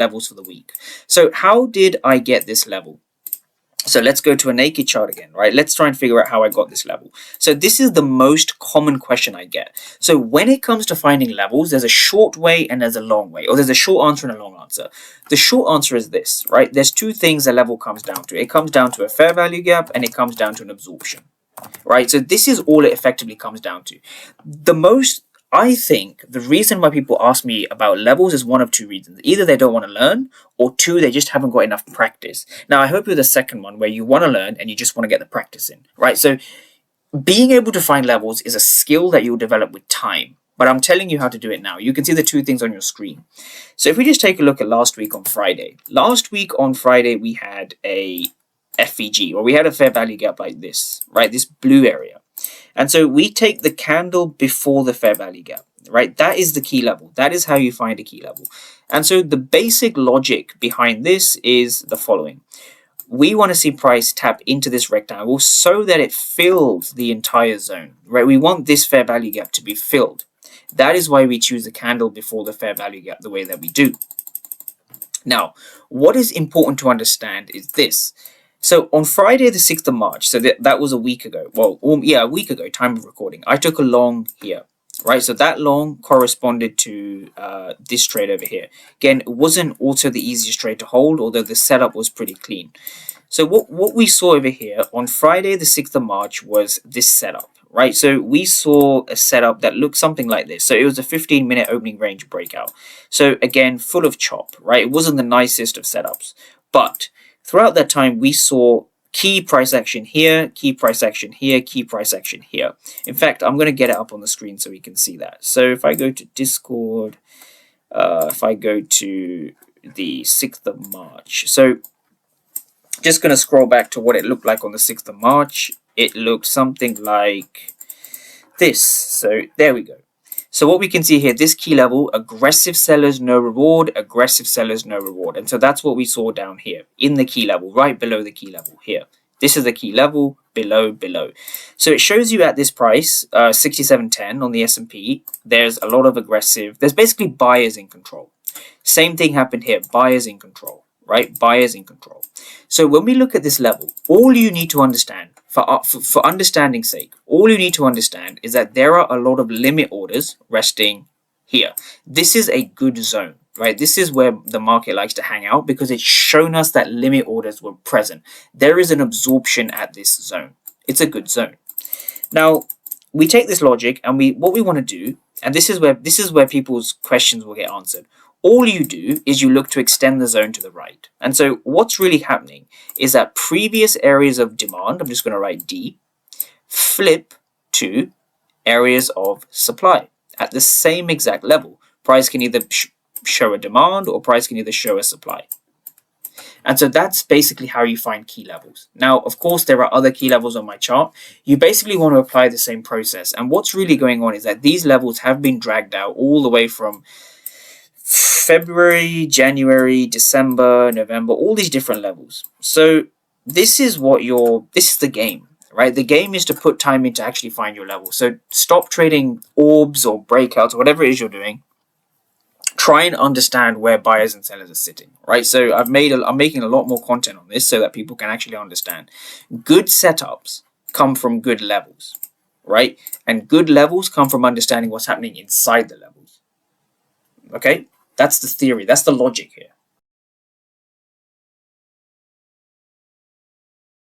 levels for the week. So how did I get this level? So let's go to a naked chart again, right? Let's try and figure out how I got this level. So this is the most common question I get. So when it comes to finding levels, there's a short way and there's a long way, or there's a short answer and a long answer. The short answer is this, right? There's two things a level comes down to. It comes down to a fair value gap and it comes down to an absorption, right? So this is all it effectively comes down to. I think the reason why people ask me about levels is one of two reasons. Either they don't want to learn, or two, they just haven't got enough practice. Now, I hope you're the second one, where you want to learn and you just want to get the practice in, right? So being able to find levels is a skill that you'll develop with time, but I'm telling you how to do it now. You can see the two things on your screen. So if we just take a look at last week on Friday. Last week on Friday, we had a FVG, or we had a fair value gap like this, right? This blue area. And so we take the candle before the fair value gap, right? That is the key level. That is how you find a key level. And so the basic logic behind this is the following. We want to see price tap into this rectangle so that it fills the entire zone, right? We want this fair value gap to be filled. That is why we choose the candle before the fair value gap the way that we do. Now, what is important to understand is this. So on Friday, the 6th of March, so that was a week ago. Well, a week ago, time of recording. I took a long here, right? So that long corresponded to this trade over here. Again, it wasn't also the easiest trade to hold, although the setup was pretty clean. So what we saw over here on Friday, the 6th of March, was this setup, right? So we saw a setup that looked something like this. So it was a 15-minute opening range breakout. So again, full of chop, right? It wasn't the nicest of setups, but throughout that time, we saw key price action here, key price action here, key price action here. In fact, I'm going to get it up on the screen so we can see that. So if I go to Discord, if I go to the 6th of March. So just going to scroll back to what it looked like on the 6th of March. It looked something like this. So there we go. So what we can see here, this key level, aggressive sellers, no reward, aggressive sellers, no reward. And so that's what we saw down here in the key level, right below the key level here. This is the key level, below. So it shows you at this price, 67.10 on the S&P, there's a lot of aggressive, there's basically buyers in control. Same thing happened here, buyers in control, right? Buyers in control. So when we look at this level, all you need to understand, for understanding's sake, all you need to understand is that there are a lot of limit orders resting here. This is a good zone, right? This is where the market likes to hang out because it's shown us that limit orders were present. There is an absorption at this zone. It's a good zone. Now, we take this logic and what we want to do, and this is where people's questions will get answered. All you do is you look to extend the zone to the right. And so what's really happening is that previous areas of demand, I'm just going to write D, flip to areas of supply at the same exact level. Price can either show a demand or price can either show a supply. And so that's basically how you find key levels. Now, of course, there are other key levels on my chart. You basically want to apply the same process. And what's really going on is that these levels have been dragged out all the way from February, January, December, November, all these different levels. So this is the game, right? The game is to put time in to actually find your level. So stop trading orbs or breakouts or whatever it is you're doing. Try and understand where buyers and sellers are sitting, right? So I'm making a lot more content on this so that people can actually understand. Good setups come from good levels, right? And good levels come from understanding what's happening inside the levels. Okay? That's the theory. That's the logic here.